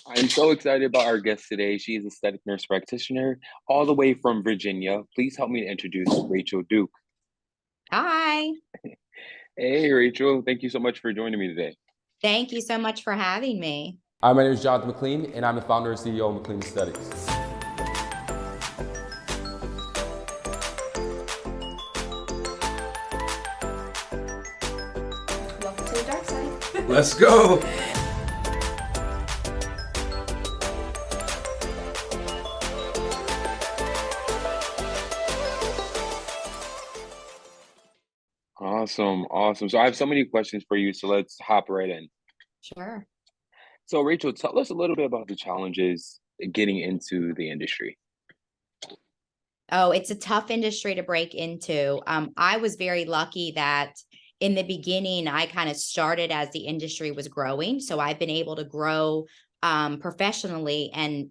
I'm so excited about our guest today. She is a aesthetic nurse practitioner all the way from Virginia. Please help me to introduce Rachel Duke. Hi, Hey, Rachel. Thank you so much for joining me today. thank you so much for having me. Hi, my name is Jonathan McLean, and I'm the founder and CEO of McLean Aesthetics. Welcome to the dark side. Let's go. Awesome, awesome. So I have so many questions for you, so let's hop right in. Sure. So, Rachel, tell us a little bit about the challenges getting into the industry. Oh, it's a tough industry to break into. I was very lucky that in the beginning, I kind of started as the industry was growing. So I've been able to grow professionally and,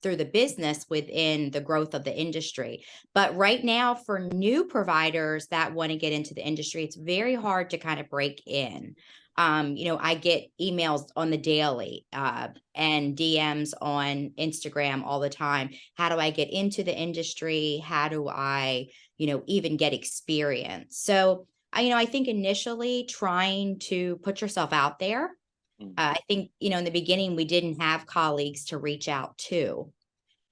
through the business within the growth of the industry. But right now, for new providers that want to get into the industry, it's very hard to kind of break in. I get emails on the daily and DMs on Instagram all the time. How do I get into the industry? How do I, even get experience? So, I think initially trying to put yourself out there. Mm. I think, in the beginning, we didn't have colleagues to reach out to,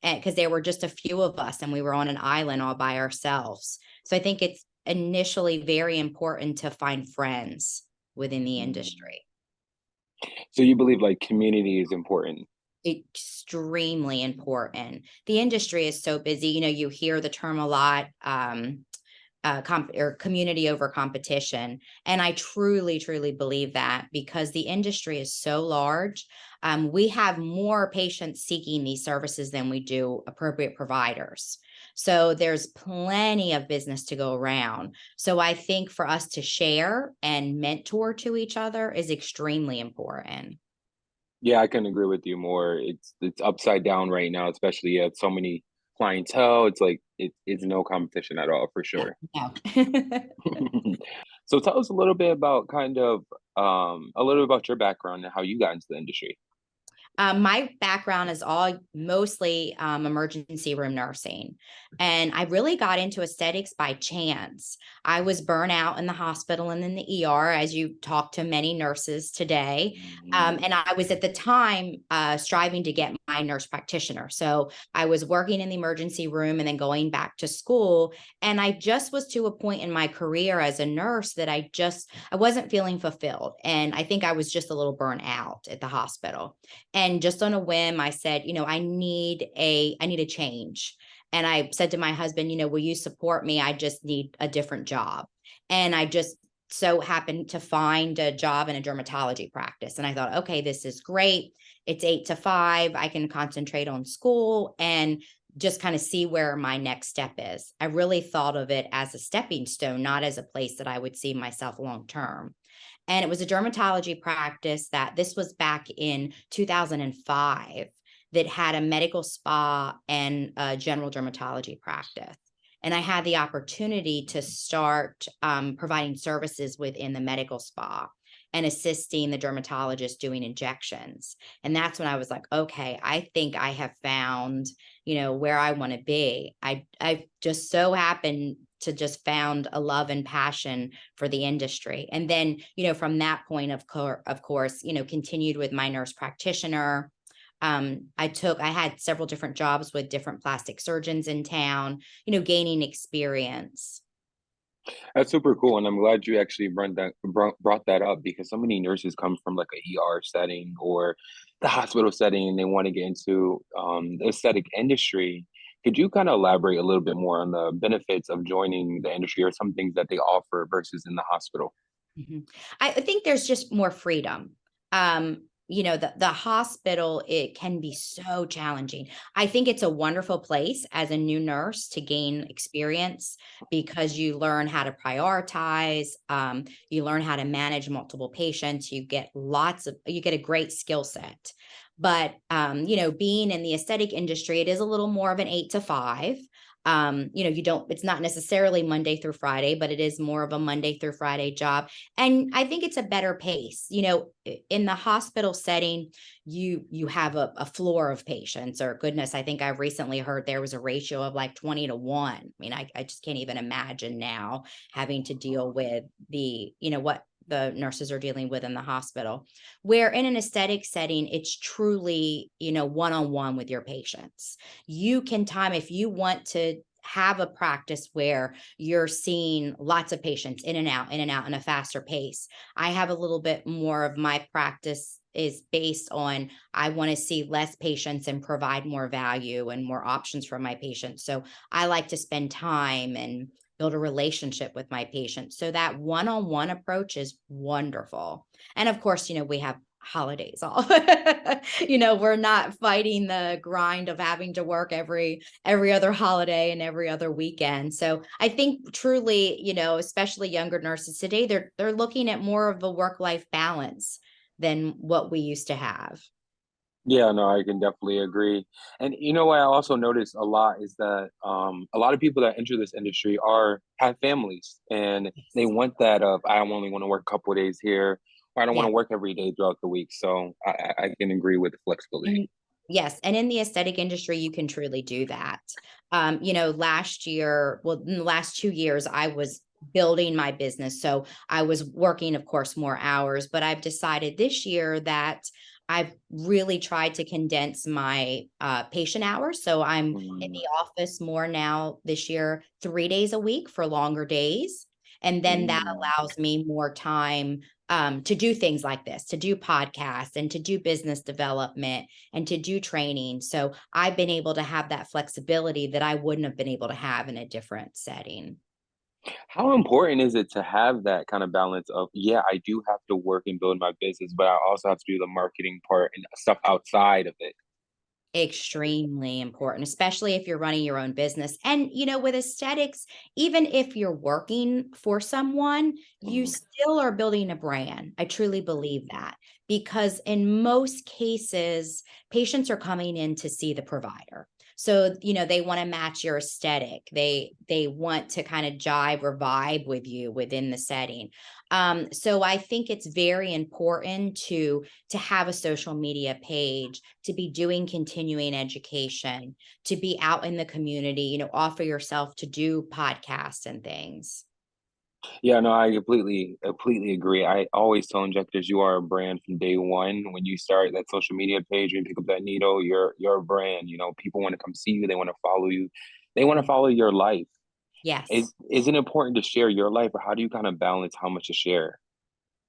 and because there were just a few of us and we were on an island all by ourselves. So I think it's initially very important to find friends within the Mm. industry. So you believe like community is important? Extremely important. The industry is so busy. You hear the term a lot, or community over competition. And I truly, truly believe that because the industry is so large, we have more patients seeking these services than we do appropriate providers. So there's plenty of business to go around. So I think for us to share and mentor to each other is extremely important. Yeah, I can agree with you more. It's upside down right now, especially at so many clientele. It's like it's no competition at all for Yeah, sure. no. So tell us a little bit about a little bit about your background and how you got into the industry. My background is all mostly emergency room nursing. And I really got into aesthetics by chance. I was burnt out in the hospital and in the ER, as you talk to many nurses today. Mhm. And I was at the time striving to get my nurse practitioner. So I was working in the emergency room and then going back to school. And I just was to a point in my career as a nurse that I wasn't feeling fulfilled. And I think I was just a little burnt out at the hospital. And just on a whim, I said, I need a change. And I said to my husband, will you support me? I just need a different job. And I just so happened to find a job in a dermatology practice. And I thought, okay, this is great. It's 8 to 5. I can concentrate on school and just kind of see where my next step is. I really thought of it as a stepping stone, not as a place that I would see myself long term. And it was a dermatology practice that this was back in 2005 that had a medical spa and a general dermatology practice. And I had the opportunity to start providing services within the medical spa and assisting the dermatologist doing injections. And that's when I was like, okay, I think I have found, where I want to be. I just so happened to just found a love and passion for the industry. And then, from that point, of course, continued with my nurse practitioner. I had several different jobs with different plastic surgeons in town, gaining experience. That's super cool, and I'm glad you actually brought that up because so many nurses come from like a ER setting or the hospital setting, and they want to get into the aesthetic industry. Could you kind of elaborate a little bit more on the benefits of joining the industry or some things that they offer versus in the hospital? Mhm. I think there's just more freedom. The hospital, it can be so challenging. I think it's a wonderful place as a new nurse to gain experience because you learn how to prioritize, you learn how to manage multiple patients, you get a great skill set. But being in the aesthetic industry, it is a little more of an 8 to 5. It's not necessarily Monday through Friday, but it is more of a Monday through Friday job. And I think it's a better pace. In the hospital setting, you have a floor of patients, or goodness, I think I recently heard there was a ratio of like 20-1. I mean, I just can't even imagine now having to deal with what the nurses are dealing with in the hospital, where in an aesthetic setting, it's truly, one-on-one with your patients. You can time, if you want to have a practice where you're seeing lots of patients in and out in a faster pace. I have a little bit more of my practice is based on, I want to see less patients and provide more value and more options for my patients. So I like to spend time and build a relationship with my patients. So that one-on-one approach is wonderful. And of course, we have holidays off. We're not fighting the grind of having to work every other holiday and every other weekend. So I think truly, especially younger nurses today, they're looking at more of a work-life balance than what we used to have. Yeah, no, I can definitely agree. And what I also notice a lot is that a lot of people that enter this industry have families, and they want that of, I only want to work a couple of days here, or I don't want Yeah. to work every day throughout the week. So I can agree with the flexibility. Yes. And in the aesthetic industry, you can truly do that. Last year, in the last 2 years, I was building my business. So I was working, of course, more hours, but I've decided this year that I've really tried to condense my patient hours. So I'm in Mm, the office more now this year, 3 days a week for longer days. And then that mm. allows me more time to do things like this, to do podcasts and to do business development and to do training. So I've been able to have that flexibility that I wouldn't have been able to have in a different setting. How important is it to have that kind of balance of, yeah, I do have to work and build my business, but I also have to do the marketing part and stuff outside of it? Extremely important, especially if you're running your own business. And, with aesthetics, even if you're working for someone, you Mhm. still are building a brand. I truly believe that, because in most cases, patients are coming in to see the provider. So, they want to match your aesthetic. They want to kind of jive or vibe with you within the setting. So I think it's very important to have a social media page, to be doing continuing education, to be out in the community, offer yourself to do podcasts and things. Yeah, no, I completely agree. I always tell injectors you are a brand from day one. When you start that social media page and pick up that needle, you're a brand. People want to come see you, they want to follow you, they want to follow your life. Yes. Is it important to share your life, or how do you kind of balance how much to share?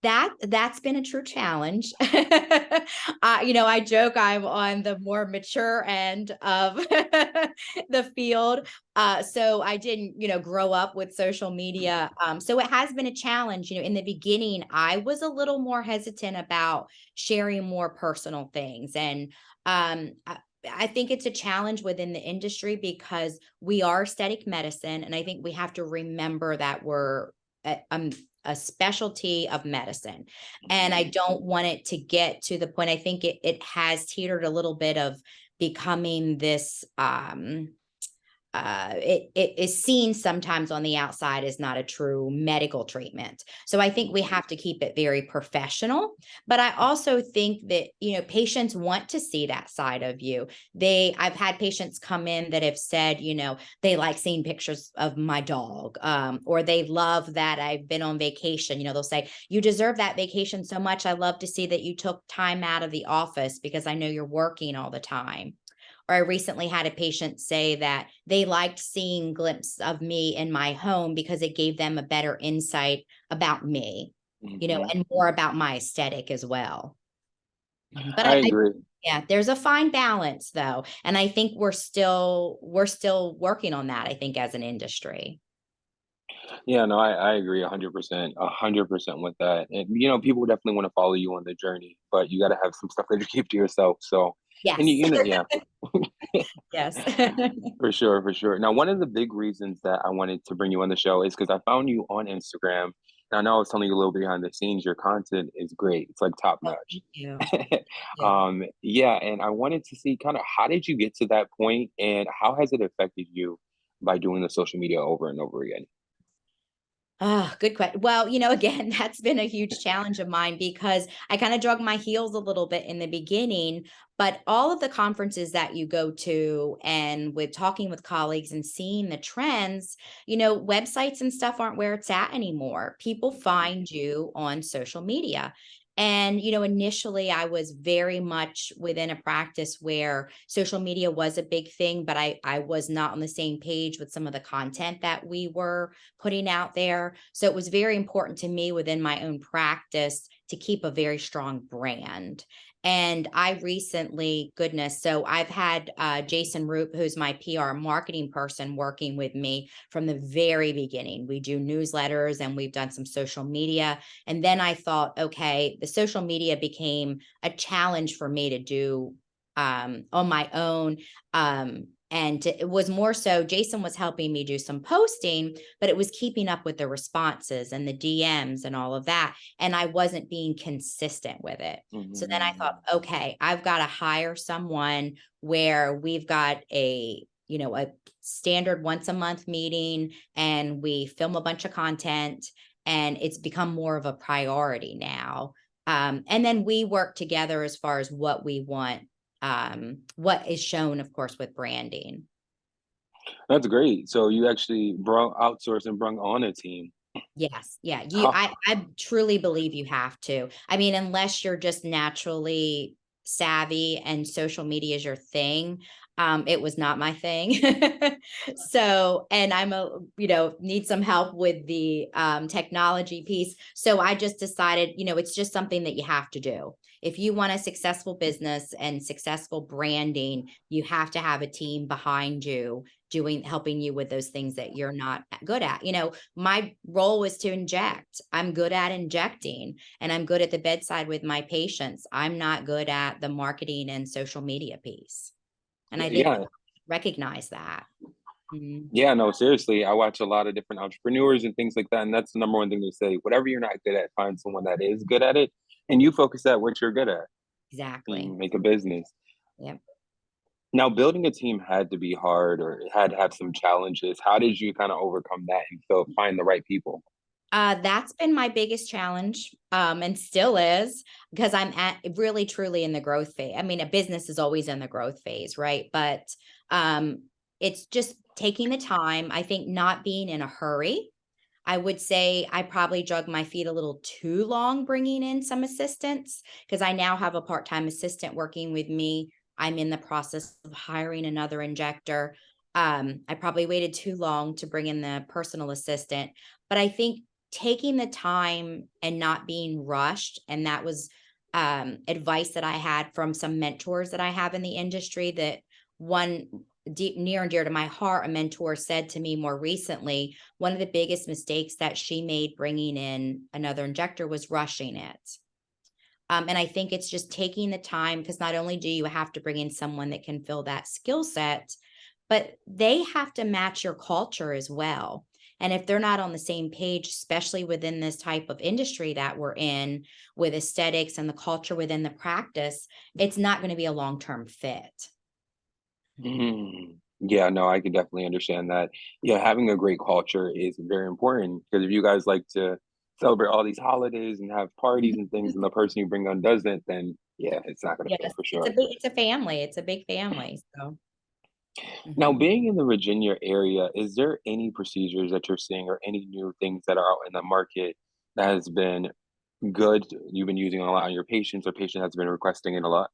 That's been a true challenge. I joke I'm on the more mature end of the field. So I didn't, grow up with social media. So it has been a challenge. In the beginning, I was a little more hesitant about sharing more personal things. And I think it's a challenge within the industry because we are aesthetic medicine. And I think we have to remember that we're a specialty of medicine. And I Mhm. don't want it to get to the point. I think it has teetered a little bit of becoming this it is seen sometimes on the outside as not a true medical treatment. So I think we have to keep it very professional. But I also think that, patients want to see that side of you. I've had patients come in that have said, they like seeing pictures of my dog, or they love that I've been on vacation. They'll say, you deserve that vacation so much. I love to see that you took time out of the office because I know you're working all the time. Or I recently had a patient say that they liked seeing glimpses of me in my home because it gave them a better insight about me, Mhm. and more about my aesthetic as well. But I agree. yeah, there's a fine balance though. And I think we're still working on that, I think, as an industry. Yeah, no, I agree 100%, 100% with that. And people definitely want to follow you on the journey, but you got to have some stuff that you keep to yourself. So, and Yes. yeah, Yes. for sure, for sure. Now, one of the big reasons that I wanted to bring you on the show is because I found you on Instagram. And I know I was telling you a little behind the scenes. Your content is great. It's like top Oh, notch. thank you. Yeah. Yeah, and I wanted to see kind of how did you get to that point, and how has it affected you by doing the social media over and over again? Oh, good question. Well, again, that's been a huge challenge of mine because I kind of drug my heels a little bit in the beginning, but all of the conferences that you go to and with talking with colleagues and seeing the trends, websites and stuff aren't where it's at anymore. People find you on social media. And, initially I was very much within a practice where social media was a big thing, but I was not on the same page with some of the content that we were putting out there. So it was very important to me within my own practice to keep a very strong brand. And I recently, goodness, so I've had Jason Roop, who's my PR marketing person, working with me from the very beginning. We do newsletters and we've done some social media. And then I thought, okay, the social media became a challenge for me to do on my own. And it was more so Jason was helping me do some posting, but it was keeping up with the responses and the DMs and all of that. And I wasn't being consistent with it. So then I thought, okay, I've got to hire someone where we've got a standard once a month meeting and we film a bunch of content and it's become more of a priority now. And then we work together as far as what we want, what is shown, of course, with branding. That's great. So you actually brought outsourced and brought on a team. Yes. Yeah. How, I truly believe you have to. I mean, unless you're just naturally savvy and social media is your thing. It was not my thing. So, and need some help with the technology piece. So I just decided, it's just something that you have to do. If you want a successful business and successful branding, you have to have a team behind you helping you with those things that you're not good at. My role was to inject. I'm good at injecting and I'm good at the bedside with my patients. I'm not good at the marketing and social media piece. And I think yeah, recognize that. Mhm. yeah, no, seriously, I watch a lot of different entrepreneurs and things like that, and that's the number one thing they say. Whatever you're not good at, find someone that is good at it, and you focus at what you're good at Exactly. and make a business. Yep. Now, building a team had to be hard, or it had to have some challenges. How did you kind of overcome that and find the right people? That's been my biggest challenge, and still is because I'm at really truly in the growth phase. I mean, a business is always in the growth phase, right? But it's just taking the time. I think not being in a hurry. I would say I probably drug my feet a little too long bringing in some assistants because I now have a part-time assistant working with me. I'm in the process of hiring another injector. I probably waited too long to bring in the personal assistant, but I think taking the time and not being rushed, and that was advice that I had from some mentors that I have in the industry. That one near and dear to my heart, a mentor said to me more recently, one of the biggest mistakes that she made bringing in another injector was rushing it. And I think it's just taking the time because not only do you have to bring in someone that can fill that skill set, but they have to match your culture as well. And if they're not on the same page, especially within this type of industry that we're in with aesthetics and the culture within the practice, it's not going to be a long-term fit. Mm. Yeah, no, I can definitely understand that. Yeah, having a great culture is very important because if you guys like to celebrate all these holidays and have parties and things, and the person you bring on doesn't, then yeah, it's not going to fit Yes, for it's a sure. big, it's a family. It's a big family. So. Now, Mhm. being in the Virginia area, is there any procedures that you're seeing or any new things that are out in the market that has been good? You've been using a lot on your patients or patient has been requesting it a lot?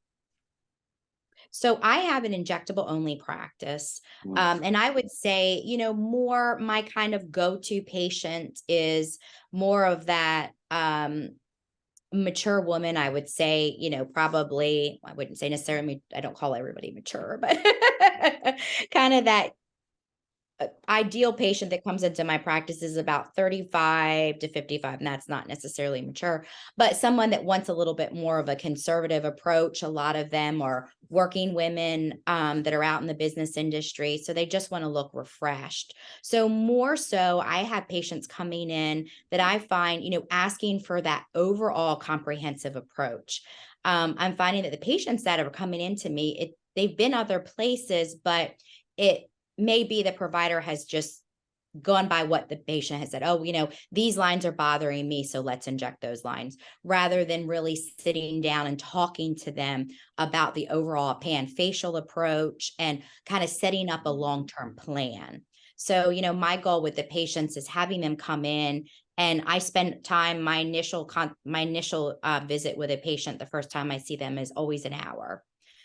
So I have an injectable only practice. Mm. And I would say, more my kind of go-to patient is more of that mature woman. I would say, probably, I wouldn't say necessarily, I don't call everybody mature, but kind of that ideal patient that comes into my practice is about 35 to 55, and that's not necessarily mature, but someone that wants a little bit more of a conservative approach. A lot of them are working women that are out in the business industry, so they just want to look refreshed. So more so, I have patients coming in that I find, asking for that overall comprehensive approach. I'm finding that the patients that are coming into me, they've been other places, but it maybe the provider has just gone by what the patient has said. Oh, these lines are bothering me, so let's inject those lines, rather than really sitting down and talking to them about the overall pan-facial approach and kind of setting up a long-term plan. So, my goal with the patients is having them come in, and I spend time. My initial visit with a patient, the first time I see them, is always an hour,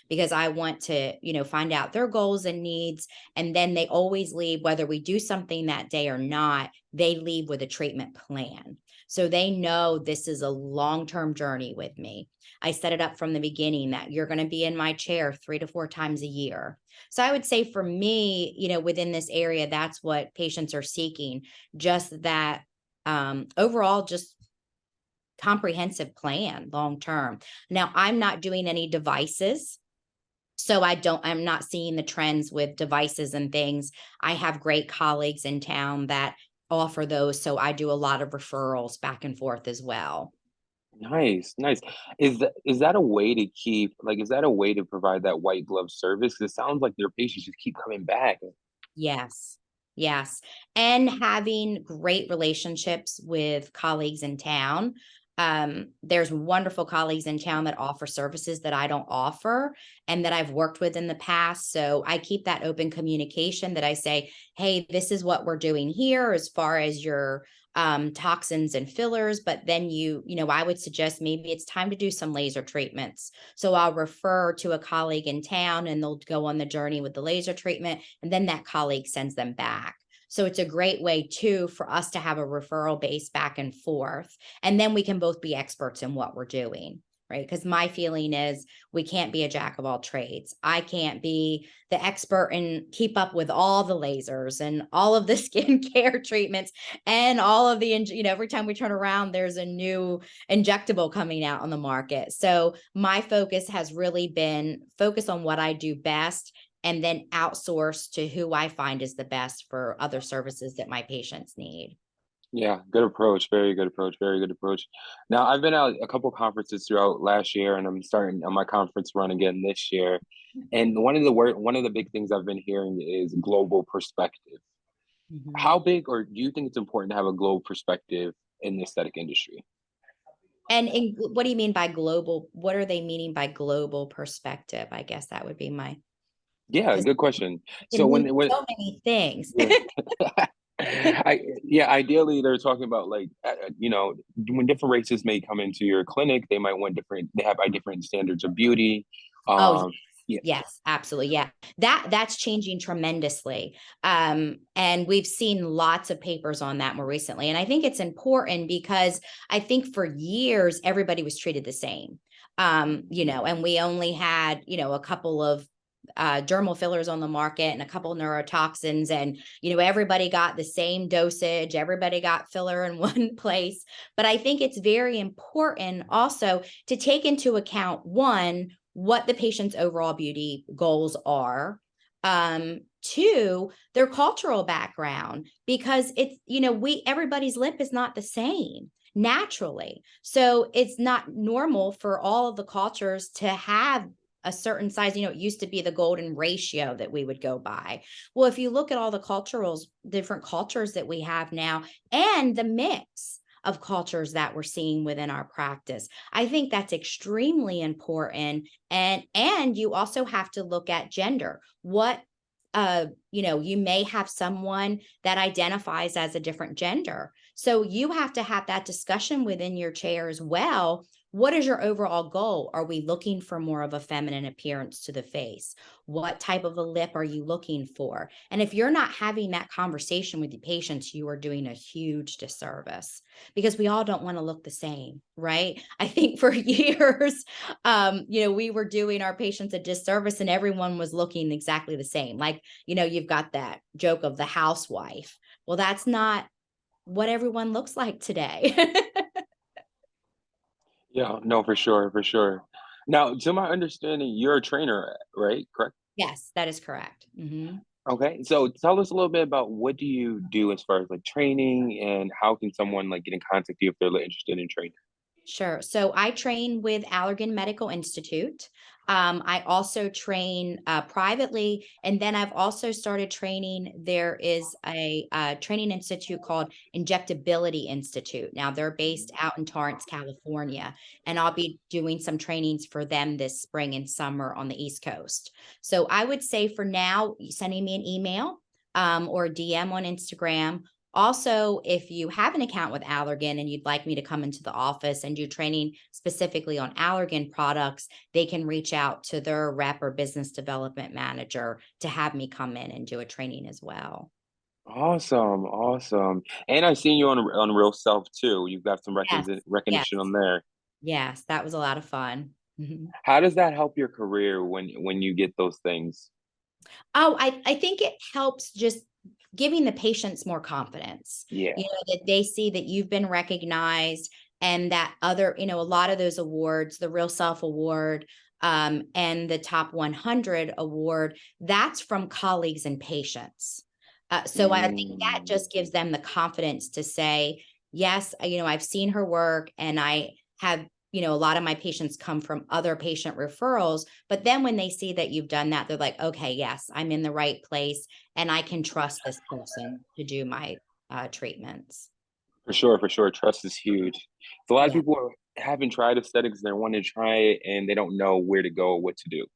because I want to, find out their goals and needs. And then they always leave, whether we do something that day or not, they leave with a treatment plan. So they know this is a long-term journey with me. I set it up from the beginning that you're going to be in my chair 3 to 4 times a year. So I would say for me, within this area, that's what patients are seeking, just that overall, just comprehensive plan long term. Now, I'm not doing any devices. So I'm not seeing the trends with devices and things. I have great colleagues in town that offer those. So I do a lot of referrals back and forth as well. Nice, nice. Is that a way to keep like is that a way to provide that white glove service? 'Cause it sounds like your patients just keep coming back. Yes. Yes. And having great relationships with colleagues in town. There's wonderful colleagues in town that offer services that I don't offer and that I've worked with in the past. So I keep that open communication, that I say, hey, this is what we're doing here as far as your toxins and fillers. But then I would suggest maybe it's time to do some laser treatments. So I'll refer to a colleague in town and they'll go on the journey with the laser treatment. And then that colleague sends them back. So it's a great way too for us to have a referral base back and forth. And then we can both be experts in what we're doing, right? Because my feeling is we can't be a jack of all trades. I can't be the expert and keep up with all the lasers and all of the skincare treatments and all of the, every time we turn around, there's a new injectable coming out on the market. So my focus has really been focus on what I do best, and then outsource to who I find is the best for other services that my patients need. Yeah, good approach. Very good approach. Very good approach. Now, I've been at a couple conferences throughout last year, and I'm starting on my conference run again this year. And one of the big things I've been hearing is global perspective. Mhm. How big, or do you think it's important to have a global perspective in the aesthetic industry? And what do you mean by global? What are they meaning by global perspective? I guess that would be my, Yeah, because good question. it can So mean when so many things. yeah. Ideally, they're talking about like, when different races may come into your clinic, they have different standards of beauty. Oh, yes. Um, yeah, Yes, absolutely. Yeah. That's changing tremendously. And we've seen lots of papers on that more recently. And I think it's important because I think for years everybody was treated the same. And we only had, a couple of dermal fillers on the market and a couple of neurotoxins, and everybody got the same dosage, everybody got filler in one place. But I think it's very important also to take into account, one, what the patient's overall beauty goals are. Two, their cultural background, because it's, everybody's lip is not the same naturally. So it's not normal for all of the cultures to have a certain size. It used to be the golden ratio that we would go by. Well, if you look at all the different cultures that we have now, and the mix of cultures that we're seeing within our practice, I think that's extremely important. And you also have to look at gender. You may have someone that identifies as a different gender. So you have to have that discussion within your chair as well. What is your overall goal? Are we looking for more of a feminine appearance to the face? What type of a lip are you looking for? And if you're not having that conversation with the patients, you are doing a huge disservice, because we all don't want to look the same, right? I think for years, we were doing our patients a disservice and everyone was looking exactly the same. Like, you've got that joke of the housewife. Well, that's not what everyone looks like today. yeah, no, for sure, for sure. Now, to my understanding, you're a trainer, right? Correct? Yes, that is correct. Mhm. Okay, so tell us a little bit about what do you do as far as like training, and how can someone like get in contact with you if they're interested in training? Sure. So I train with Allergan Medical Institute. I also train privately, and then I've also started training. There is a training institute called Injectability Institute. Now they're based out in Torrance, California, and I'll be doing some trainings for them this spring and summer on the East Coast. So I would say for now, sending me an email or a DM on Instagram. Also, if you have an account with Allergan and you'd like me to come into the office and do training specifically on Allergan products, they can reach out to their rep or business development manager to have me come in and do a training as well. Awesome, awesome. And I've seen you on Real Self too. You've got some Yes, yes, recognition on there. yes. That was a lot of fun. Mhm. How does that help your career when you get those things? Oh, I think it helps just giving the patients more confidence, Yeah. that they see that you've been recognized and that other, a lot of those awards, the Real Self Award, and the Top 100 Award, that's from colleagues and patients. So I think that Mm, just gives them the confidence to say, yes, I've seen her work and I have, a lot of my patients come from other patient referrals. But then when they see that you've done that, they're like, okay, yes, I'm in the right place and I can trust this person to do my treatments. for sure, for sure. Trust is huge. So a lot of Yeah. people haven't tried aesthetics and they want to try it and they don't know where to go, what to do.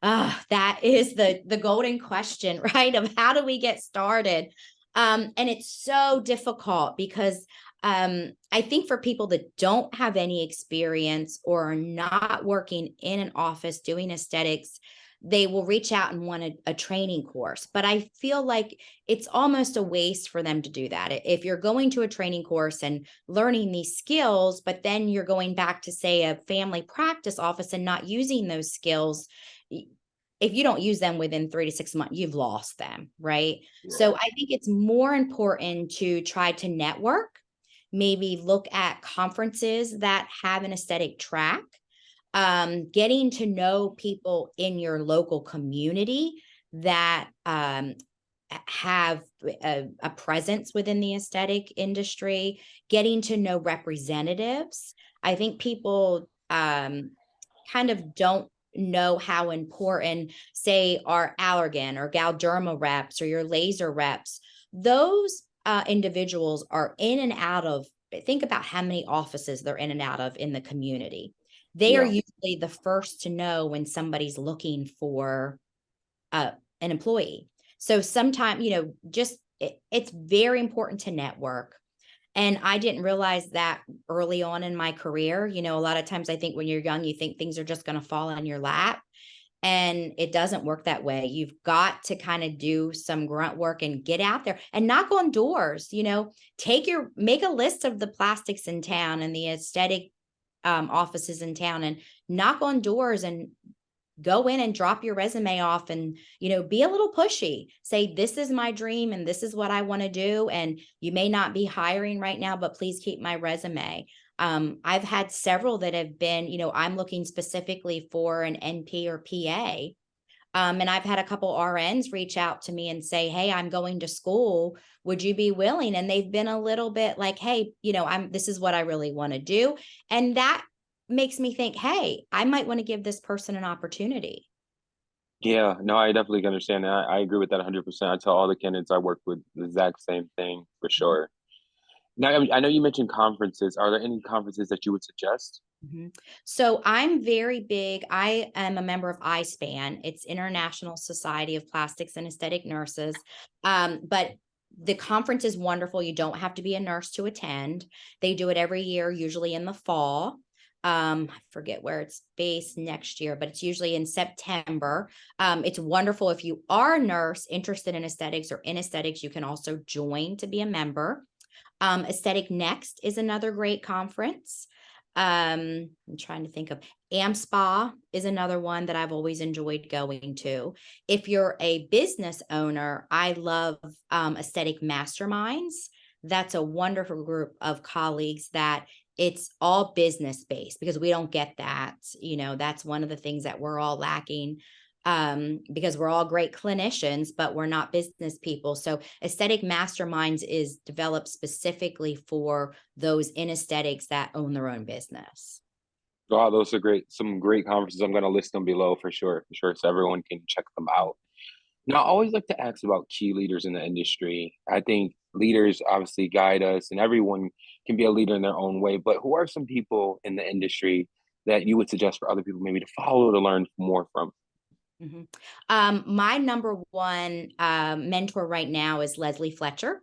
That is the golden question, right? Of how do we get started? And it's so difficult because I think for people that don't have any experience or are not working in an office doing aesthetics, they will reach out and want a training course. But I feel like it's almost a waste for them to do that. If you're going to a training course and learning these skills, but then you're going back to, say, a family practice office and not using those skills, if you don't use them within 3 to 6 months, you've lost them, right? So Yeah. I think it's more important to try to network, maybe look at conferences that have an aesthetic track, getting to know people in your local community that have a presence within the aesthetic industry, getting to know representatives. I think people kind of don't know how important, say, our Allergan or Galderma reps or your laser reps. Those individuals are in and out of, think about how many offices they're in and out of in the community. They are Yeah. usually the first to know when somebody's looking for an employee. So sometimes, just it's very important to network. And I didn't realize that early on in my career. A lot of times I think when you're young, you think things are just going to fall on your lap. And it doesn't work that way. You've got to kind of do some grunt work and get out there and knock on doors, make a list of the plastics in town and the aesthetic offices in town and knock on doors and go in and drop your resume off and, be a little pushy. Say, this is my dream and this is what I want to do. And you may not be hiring right now, but please keep my resume. I've had several that have been, I'm looking specifically for an NP or PA. And I've had a couple RNs reach out to me and say, hey, I'm going to school. Would you be willing? And they've been a little bit like, hey, this is what I really want to do. And that makes me think, hey, I might want to give this person an opportunity. Yeah, no, I definitely understand that. I agree with that 100%. I tell all the candidates I work with the exact same thing for sure. Now, I know you mentioned conferences. Are there any conferences that you would suggest? Mhm. So I'm very big. I am a member of ISPAN. It's International Society of Plastics and Aesthetic Nurses. But the conference is wonderful. You don't have to be a nurse to attend. They do it every year, usually in the fall. I forget where it's based next year, but it's usually in September. It's wonderful. If you are a nurse interested in aesthetics or in aesthetics, you can also join to be a member. Aesthetic Next is another great conference. I'm trying to think of AmSpa is another one that I've always enjoyed going to. If you're a business owner, I love Aesthetic Masterminds. That's a wonderful group of colleagues that it's all business based because we don't get that. That's one of the things that we're all lacking, because we're all great clinicians, but we're not business people. So Aesthetic Masterminds is developed specifically for those in aesthetics that own their own business. Wow, those are some great conferences. I'm going to list them below for sure, so everyone can check them out. Now, I always like to ask about key leaders in the industry. I think leaders obviously guide us, and everyone can be a leader in their own way. But who are some people in the industry that you would suggest for other people maybe to follow to learn more from? Mhm. My number one mentor right now is Leslie Fletcher.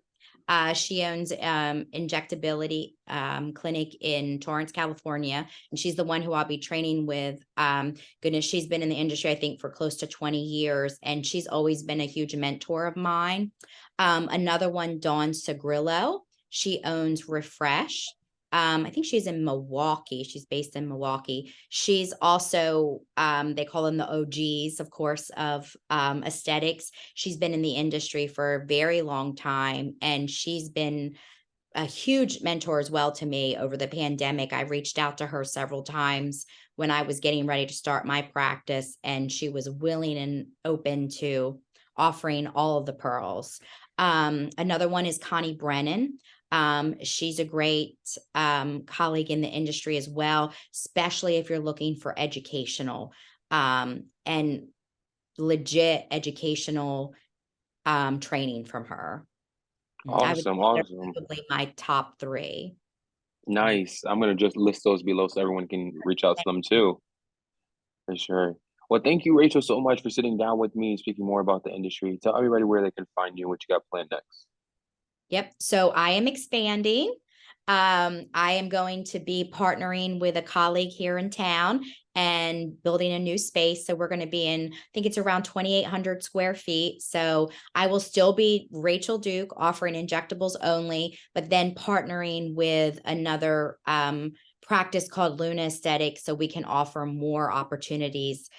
She owns injectability clinic in Torrance, California, and she's the one who I'll be training with. Goodness, she's been in the industry, I think, for close to 20 years, and she's always been a huge mentor of mine. Another one, Dawn Sagrillo. She owns Refresh. I think she's in Milwaukee. She's based in Milwaukee. She's also, they call them the OGs, of course, of aesthetics. She's been in the industry for a very long time, and she's been a huge mentor as well to me over the pandemic. I reached out to her several times when I was getting ready to start my practice, and she was willing and open to offering all of the pearls. Another one is Connie Brennan. She's a great colleague in the industry as well, especially if you're looking for educational and legit educational training from her. I would Awesome, say they're awesome. probably my top three. Mm. Nice. I'm gonna just list those below so everyone can reach out to them too, for sure. Well, thank you, Rachel, so much for sitting down with me and speaking more about the industry. Tell everybody where they can find you and what you got planned next. Yep. So I am expanding. I am going to be partnering with a colleague here in town and building a new space. So we're going to be in, I think it's around 2,800 square feet. So I will still be Rachel Duke offering injectables only, but then partnering with another practice called Luna Aesthetics so we can offer more opportunities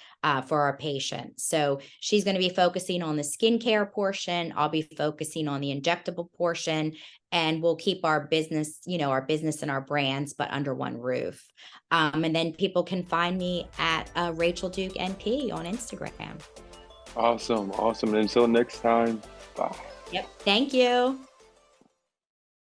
for our patients. So she's going to be focusing on the skincare portion. I'll be focusing on the injectable portion, and we'll keep our business, our business and our brands, but under one roof. And then people can find me at Rachel Duke NP on Instagram. Awesome, awesome. And until next time, bye. Yep. Thank you.